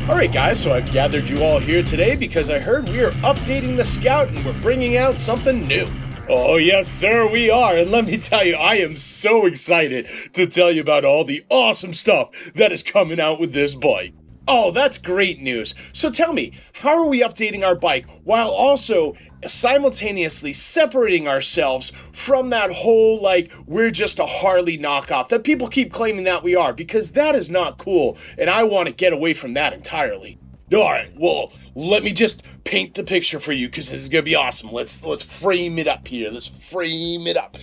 Alright guys, so I've gathered you all here today because I heard we are updating the Scout and we're bringing out something new. Oh yes sir, we are, and let me tell you, I am so excited to tell you about all the awesome stuff that is coming out with this bike. Oh, that's great news. So tell me, how are we updating our bike while also simultaneously separating ourselves from that whole, like, we're just a Harley knockoff that people keep claiming that we are, because that is not cool, and I want to get away from that entirely. Alright, well, let me just paint the picture for you, because this is going to be awesome. Let's frame it up here. Let's frame it up.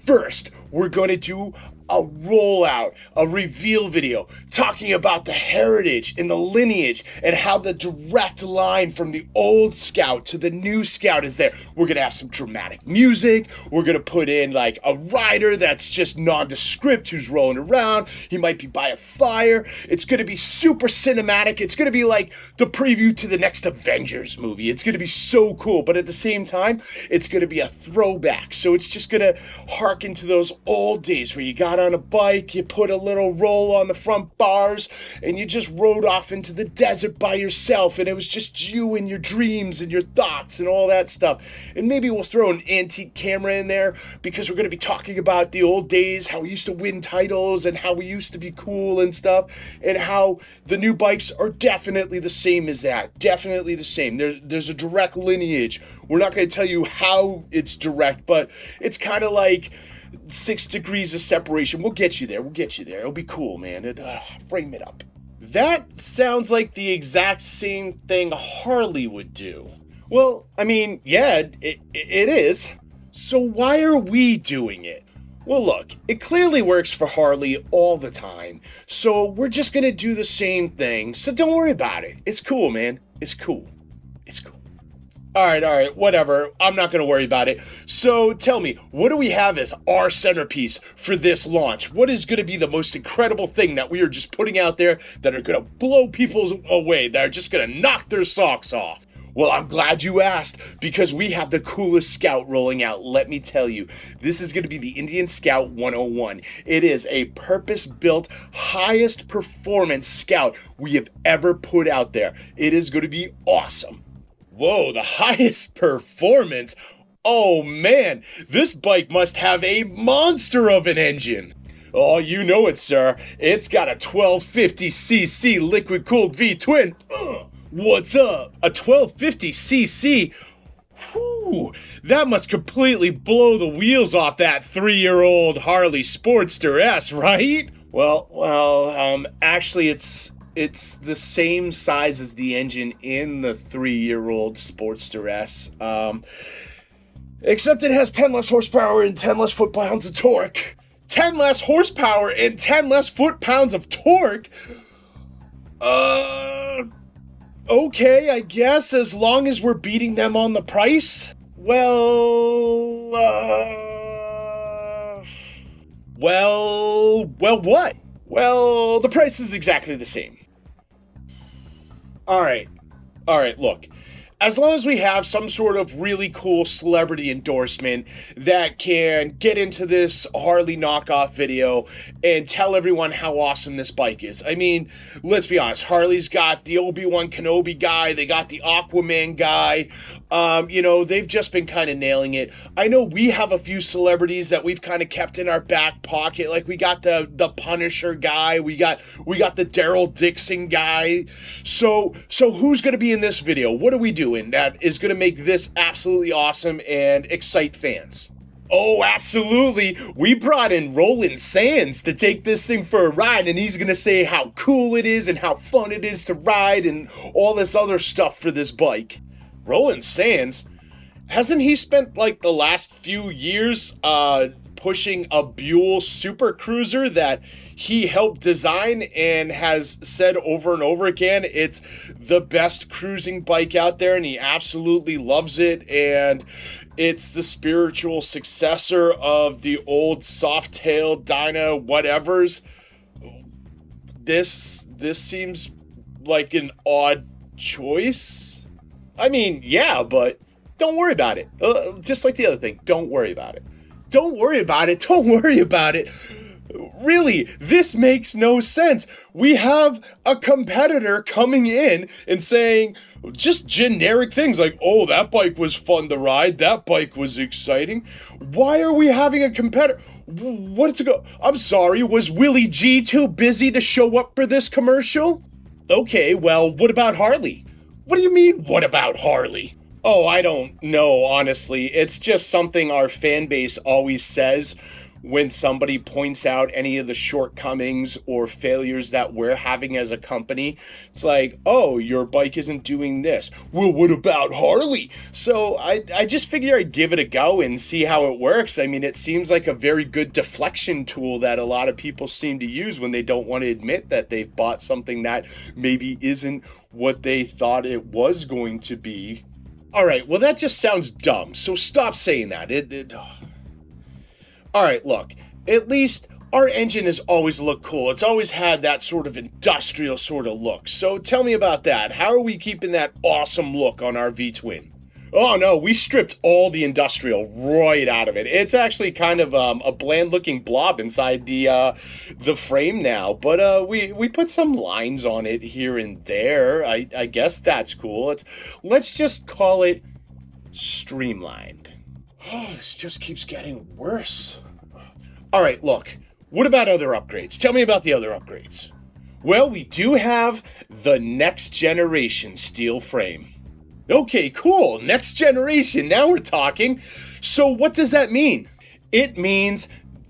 First, we're going to do a rollout, a reveal video talking about the heritage and the lineage and how the direct line from the old Scout to the new Scout is there. We're gonna have some dramatic music. We're gonna put in like a rider that's just nondescript who's rolling around. He might be by a fire. It's gonna be super cinematic. It's gonna be like the preview to the next Avengers movie. It's gonna be so cool, but at the same time, it's gonna be a throwback. So it's just gonna harken to those old days where you got on a bike, you put a little roll on the front bars, and you just rode off into the desert by yourself, and it was just you and your dreams and your thoughts and all that stuff. And maybe we'll throw an antique camera in there because we're going to be talking about the old days, how we used to win titles and how we used to be cool and stuff, and how the new bikes are definitely the same as that. Definitely the same. There's a direct lineage. We're not going to tell you how it's direct, but it's kind of like 6 degrees of separation. We'll get you there. We'll get you there. It'll be cool, man. Frame it up. That sounds like the exact same thing Harley would do. Well, I mean, yeah, it is. So why are we doing it? Well, look, it clearly works for Harley all the time. So we're just going to do the same thing. So don't worry about it. It's cool, man. It's cool. It's cool. All right, whatever. I'm not going to worry about it. So tell me, what do we have as our centerpiece for this launch? What is going to be the most incredible thing that we are just putting out there that are going to blow people away, that are just going to knock their socks off? Well, I'm glad you asked, because we have the coolest Scout rolling out. Let me tell you, this is going to be the Indian Scout 101. It is a purpose-built, highest performance Scout we have ever put out there. It is going to be awesome. Whoa, the highest performance? Oh man, this bike must have a monster of an engine. Oh, you know it, sir. It's got a 1250cc liquid-cooled V-twin. What's up? A 1250cc? Whew, that must completely blow the wheels off that 3-year-old Harley Sportster S, right? Well, actually it's the same size as the engine in the 3-year-old Sportster S, except it has 10 less horsepower and 10 less foot-pounds of torque. 10 less horsepower and 10 less foot-pounds of torque? Okay, I guess, as long as we're beating them on the price? Well, what? Well, the price is exactly the same. All right, look. As long as we have some sort of really cool celebrity endorsement that can get into this Harley knockoff video and tell everyone how awesome this bike is. I mean, let's be honest, Harley's got the Obi-Wan Kenobi guy, they got the Aquaman guy, they've just been kind of nailing it. I know we have a few celebrities that we've kind of kept in our back pocket, like we got the Punisher guy, we got the Daryl Dixon guy. So who's going to be in this video? What are we doing that is going to make this absolutely awesome and excite fans? Oh, absolutely. We brought in Roland Sands to take this thing for a ride, and he's going to say how cool it is and how fun it is to ride and all this other stuff for this bike. Roland Sands? Hasn't he spent like the last few years pushing a Buell super cruiser that he helped design and has said over and over again it's the best cruising bike out there, and he absolutely loves it, and it's the spiritual successor of the old Softail Dyna whatevers? This seems like an odd choice. I mean, yeah, but don't worry about it. Just like the other thing, don't worry about it. Don't worry about it. Don't worry about it. Really, this makes no sense. We have a competitor coming in and saying just generic things like, oh, that bike was fun to ride, that bike was exciting. Why are we having a competitor? What's it go? I'm sorry, was Willie G too busy to show up for this commercial? Okay, well, what about Harley? What do you mean, what about Harley? Oh, I don't know, honestly. It's just something our fan base always says when somebody points out any of the shortcomings or failures that we're having as a company. It's like, oh, your bike isn't doing this. Well, what about Harley? So I just figure I'd give it a go and see how it works. I mean, it seems like a very good deflection tool that a lot of people seem to use when they don't want to admit that they've bought something that maybe isn't what they thought it was going to be. All right, well, that just sounds dumb, so stop saying that. All right, look, at least our engine has always looked cool. It's always had that sort of industrial sort of look. So tell me about that. How are we keeping that awesome look on our V-twin? Oh, no, we stripped all the industrial right out of it. It's actually kind of a bland-looking blob inside the frame now. But we put some lines on it here and there. I guess that's cool. Let's just call it streamlined. Oh, this just keeps getting worse. All right, look, what about other upgrades? Tell me about the other upgrades. Well, we do have the next generation steel frame. Okay, cool, next generation, now we're talking. So what does that mean? It means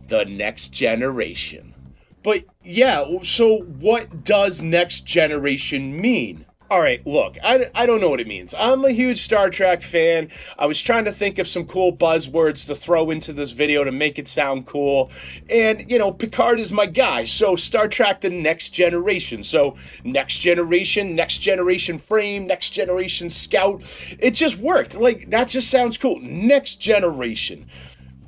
the next generation. But yeah, so what does next generation mean? All right, look, I don't know what it means. I'm a huge Star Trek fan. I was trying to think of some cool buzzwords to throw into this video to make it sound cool. And, you know, Picard is my guy, so Star Trek the next generation. So next generation frame, next generation scout. It just worked. Like, that just sounds cool. Next generation.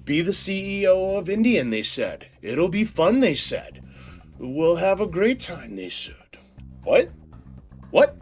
Be the CEO of Indian, they said. It'll be fun, they said. We'll have a great time, they said. What? What?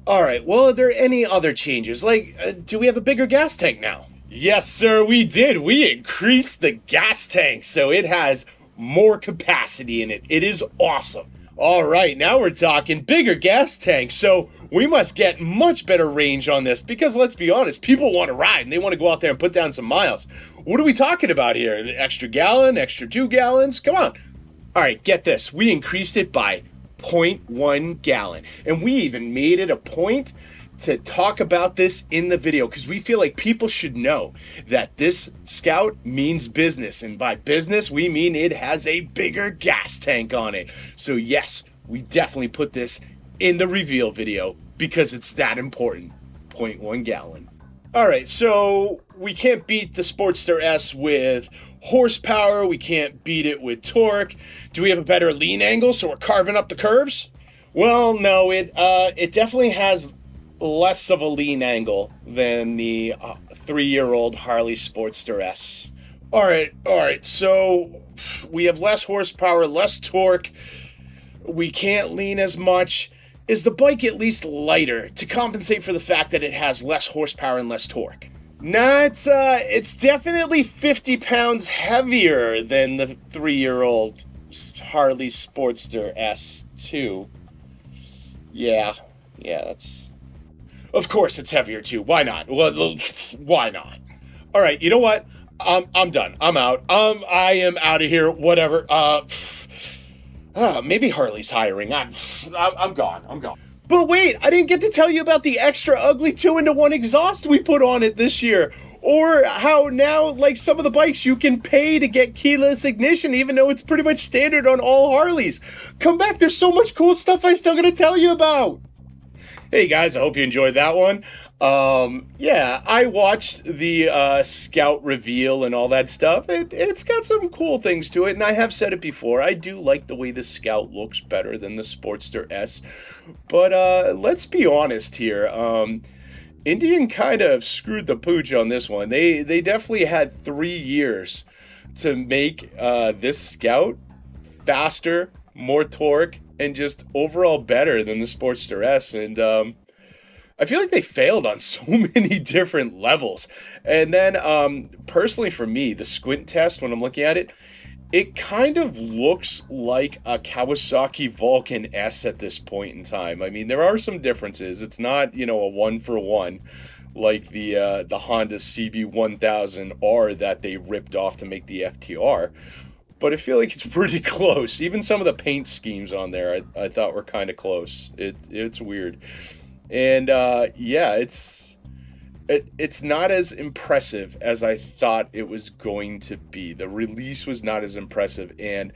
All right, well, are there any other changes? Like, do we have a bigger gas tank now? Yes, sir, we did. We increased the gas tank, so it has more capacity in it. It is awesome. All right, now we're talking bigger gas tank, so we must get much better range on this because let's be honest, people want to ride and they want to go out there and put down some miles. What are we talking about here? An extra gallon, extra 2 gallons? Come on. All right, get this. We increased it by 0.1 gallon. And we even made it a point to talk about this in the video because we feel like people should know that this Scout means business. And by business, we mean it has a bigger gas tank on it. So yes, we definitely put this in the reveal video because it's that important. 0.1 gallon. All right, so we can't beat the Sportster S with horsepower. We can't beat it with torque. Do we have a better lean angle so we're carving up the curves? Well, no, it definitely has less of a lean angle than the 3-year-old Harley Sportster S. All right, so we have less horsepower, less torque. We can't lean as much. Is the bike at least lighter to compensate for the fact that it has less horsepower and less torque? Nah, it's definitely 50 pounds heavier than the 3-year-old Harley Sportster S2. Yeah, that's... Of course it's heavier too. Why not? Well, why not? All right, you know what? I'm done. I'm out. I am out of here. Whatever. Maybe Harley's hiring. I'm gone. I'm gone. But wait, I didn't get to tell you about the extra ugly 2-in-1 exhaust we put on it this year. Or how now, like some of the bikes, you can pay to get keyless ignition, even though it's pretty much standard on all Harleys. Come back, there's so much cool stuff I still gotta tell you about. Hey guys, I hope you enjoyed that one. Yeah, I watched the Scout reveal and all that stuff. It's got some cool things to it, and I have said it before. I do like the way the Scout looks better than the Sportster S. But let's be honest here. Indian kind of screwed the pooch on this one. They definitely had 3 years to make this Scout faster, more torque, and just overall better than the Sportster S. And I feel like they failed on so many different levels. And then personally for me, the squint test when I'm looking at it, It kind of looks like a Kawasaki Vulcan S at this point in time. I mean, there are some differences. It's not, you know, a one-for-one like the Honda CB1000R that they ripped off to make the FTR. But I feel like it's pretty close. Even some of the paint schemes on there I thought were kind of close. It's weird. And yeah, it's not as impressive as I thought it was going to be. The release was not as impressive, and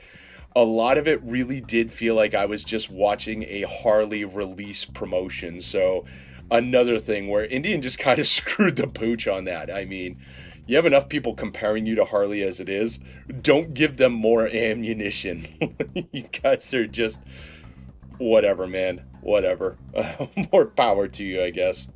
a lot of it really did feel like I was just watching a Harley release promotion. So another thing where Indian just kind of screwed the pooch on that. I mean, you have enough people comparing you to Harley as it is. Don't give them more ammunition. You guys are just whatever, man. Whatever. More power to you, I guess.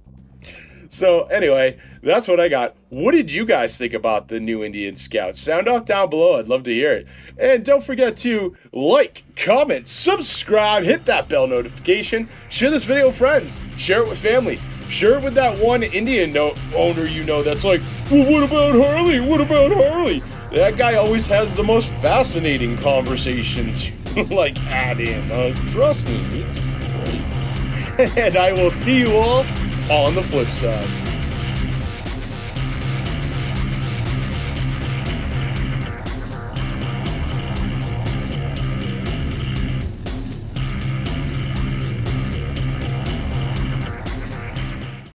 So anyway, that's what I got. What did you guys think about the new Indian Scout? Sound off down below. I'd love to hear it. And don't forget to like, comment, subscribe, hit that bell notification, share this video with friends, share it with family, share it with that one Indian owner you know that's like, well, what about Harley? What about Harley? That guy always has the most fascinating conversations. Like, add in. Trust me, it's great. And I will see you all on the flip side.